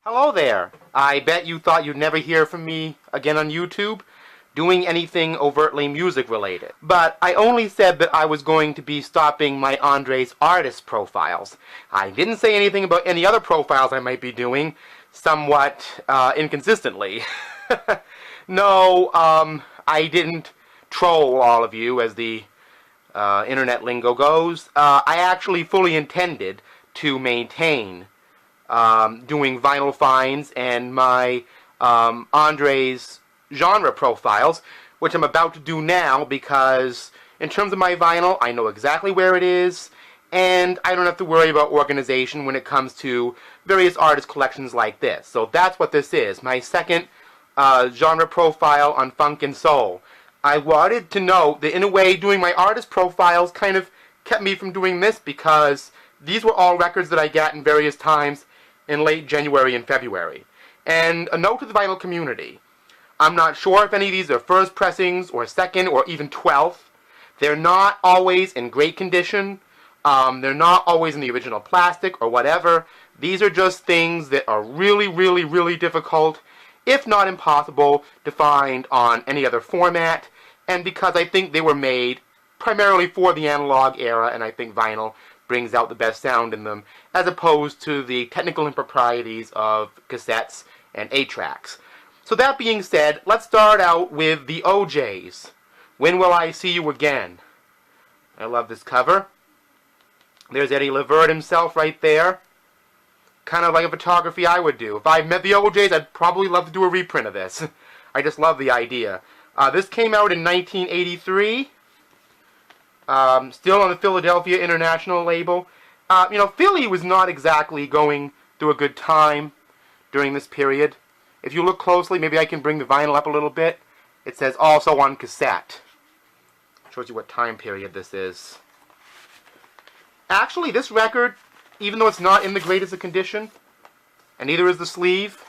Hello there. I bet you thought you'd never hear from me again on YouTube doing anything overtly music related. But I only said that I was going to be stopping my Andre's artist profiles. I didn't say anything about any other profiles I might be doing, somewhat inconsistently. No, I didn't troll all of you, as the internet lingo goes. I actually fully intended to maintain doing vinyl finds and my Andre's genre profiles, which I'm about to do now because in terms of my vinyl, I know exactly where it is, and I don't have to worry about organization when it comes to various artist collections like this. So that's what this is, my second genre profile on funk and soul. I wanted to note that in a way doing my artist profiles kind of kept me from doing this because these were all records that I got in various times in late January and February. And a note to the vinyl community. I'm not sure if any of these are first pressings or second or even 12th. They're not always in great condition. They're not always in the original plastic or whatever. These are just things that are really, really, really difficult, if not impossible, to find on any other format. And because I think they were made primarily for the analog era, and I think vinyl brings out the best sound in them, as opposed to the technical improprieties of cassettes and 8-tracks. So that being said, let's start out with the OJs. When Will I See You Again? I love this cover. There's Eddie Levert himself right there. Kind of like a photography I would do. If I met the OJs, I'd probably love to do a reprint of this. I just love the idea. This came out in 1983. Still on the Philadelphia International label. You know, Philly was not exactly going through a good time during this period. If you look closely, maybe I can bring the vinyl up a little bit. It says also on cassette. Shows you what time period this is. Actually, this record, even though it's not in the greatest of condition, and neither is the sleeve,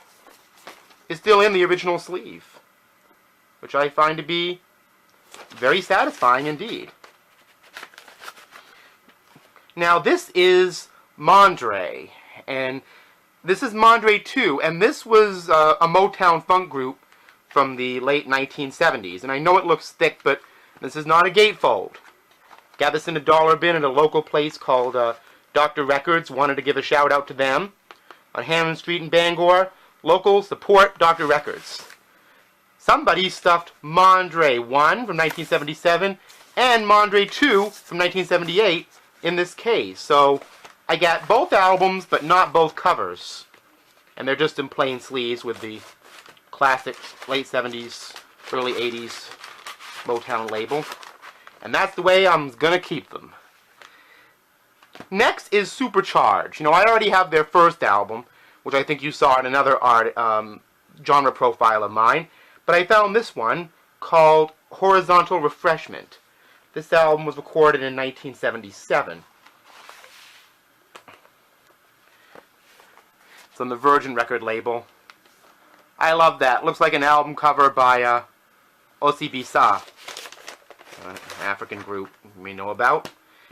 is still in the original sleeve, which I find to be very satisfying indeed. Now this is Mondre, and this is Mondre 2, and this was a Motown funk group from the late 1970s. And I know it looks thick, but this is not a gatefold. Got this in a dollar bin at a local place called Dr. Records. Wanted to give a shout out to them. On Hammond Street in Bangor, local support Dr. Records. Somebody stuffed Mondre 1 from 1977 and Mondre 2 from 1978 in this case. So I got both albums, but not both covers. And they're just in plain sleeves with the classic late 70s, early 80s Motown label. And that's the way I'm gonna keep them. Next is Supercharged. You know, I already have their first album, which I think you saw in another genre profile of mine. But I found this one called Horizontal Refreshment. This album was recorded in 1977. It's on the Virgin record label. I love that. Looks like an album cover by Osibisa, an African group you may know about.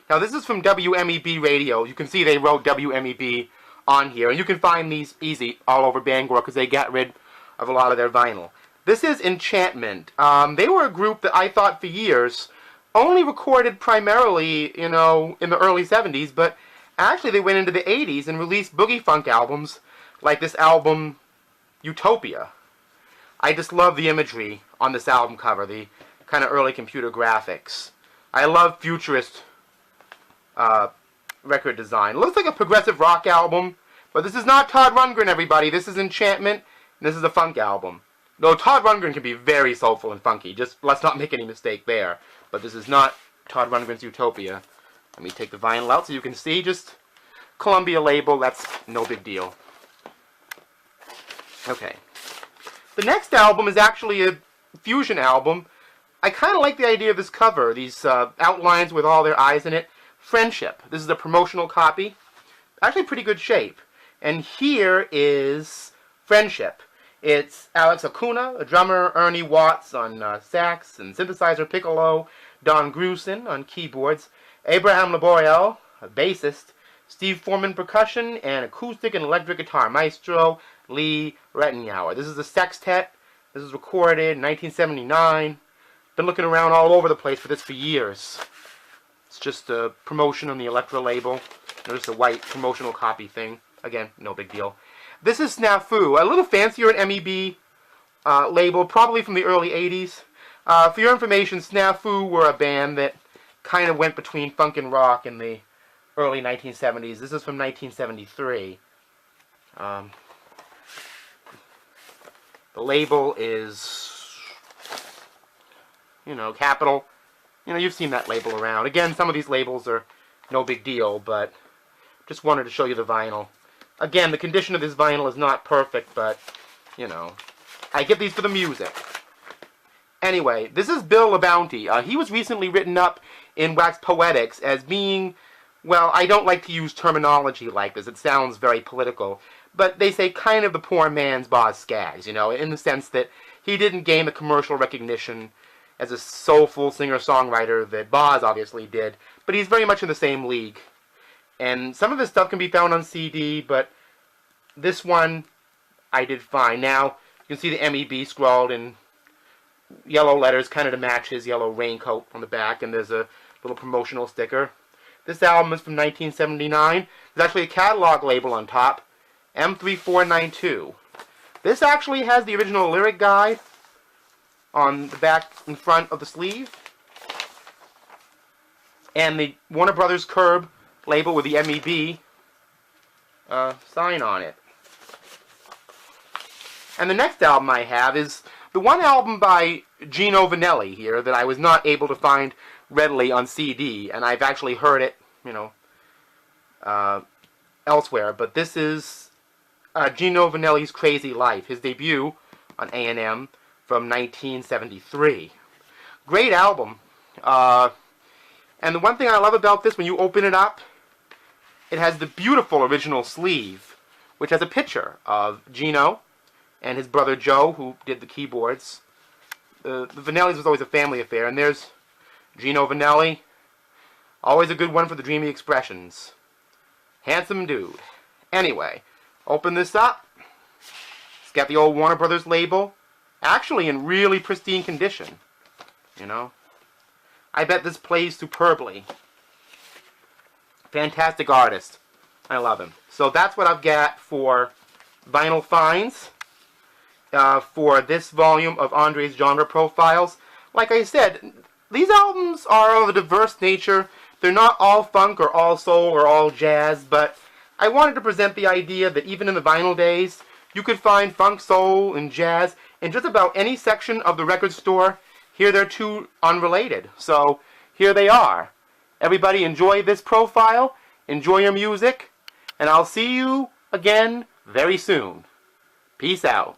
Now this is from WMEB Radio. You can see they wrote WMEB on here. And you can find these easy all over Bangor because they got rid of a lot of their vinyl. This is Enchantment. They were a group that I thought for years only recorded primarily, you know, in the early 70s, but actually they went into the 80s and released boogie funk albums like this album Utopia. I just love the imagery on this album cover, the kind of early computer graphics. I love futurist record design. It looks like a progressive rock album, but this is not Todd Rundgren, everybody. This is Enchantment, and this is a funk album. Though Todd Rundgren can be very soulful and funky, just let's not make any mistake there. But this is not Todd Rundgren's Utopia. Let me take the vinyl out so you can see, just Columbia label, that's no big deal. Okay. The next album is actually a fusion album. I kind of like the idea of this cover, these outlines with all their eyes in it. Friendship. This is a promotional copy. Actually pretty good shape. And here is Friendship. It's Alex Acuna, a drummer, Ernie Watts on sax and synthesizer piccolo, Don Grusin on keyboards, Abraham Laboriel, a bassist, Steve Foreman percussion, and acoustic and electric guitar. Maestro Lee Rettenauer. This is a sextet. This was recorded in 1979. Been looking around all over the place for this for years. It's just a promotion on the Elektra label. There's a white promotional copy thing. Again, no big deal. This is Snafu, a little fancier an MEB label, probably from the early 80s. For your information, Snafu were a band that kind of went between funk and rock in the early 1970s. This is from 1973. The label is, Capital. You've seen that label around. Again, some of these labels are no big deal, but just wanted to show you the vinyl. Again, the condition of this vinyl is not perfect, but, I get these for the music. Anyway, this is Bill LaBounty. He was recently written up in Wax Poetics as being, well, I don't like to use terminology like this. It sounds very political. But they say kind of the poor man's Boz Scaggs, in the sense that he didn't gain the commercial recognition as a soulful singer-songwriter that Boz obviously did. But he's very much in the same league. And some of this stuff can be found on CD, but this one I did fine. Now, you can see the MEB scrawled in yellow letters, kind of to match his yellow raincoat on the back, and there's a little promotional sticker. This album is from 1979. There's actually a catalog label on top, M3492. This actually has the original lyric guide on the back and front of the sleeve, and the Warner Brothers Curb label with the MEB sign on it. And the next album I have is the one album by Gino Vanelli here that I was not able to find readily on CD, and I've actually heard it, elsewhere. But this is Gino Vanelli's Crazy Life, his debut on A&M from 1973. Great album. And the one thing I love about this, when you open it up, it has the beautiful original sleeve, which has a picture of Gino and his brother Joe, who did the keyboards. The Vanellis was always a family affair, and there's Gino Vanelli. Always a good one for the dreamy expressions. Handsome dude. Anyway, open this up. It's got the old Warner Brothers label. Actually in really pristine condition. I bet this plays superbly. Fantastic artist. I love him. So that's what I've got for Vinyl Finds. For this volume of Andre's Genre Profiles. Like I said, these albums are of a diverse nature. They're not all funk or all soul or all jazz, but I wanted to present the idea that even in the vinyl days, you could find funk, soul, and jazz in just about any section of the record store. Here they're two unrelated. So here they are. Everybody enjoy this profile, enjoy your music, and I'll see you again very soon. Peace out.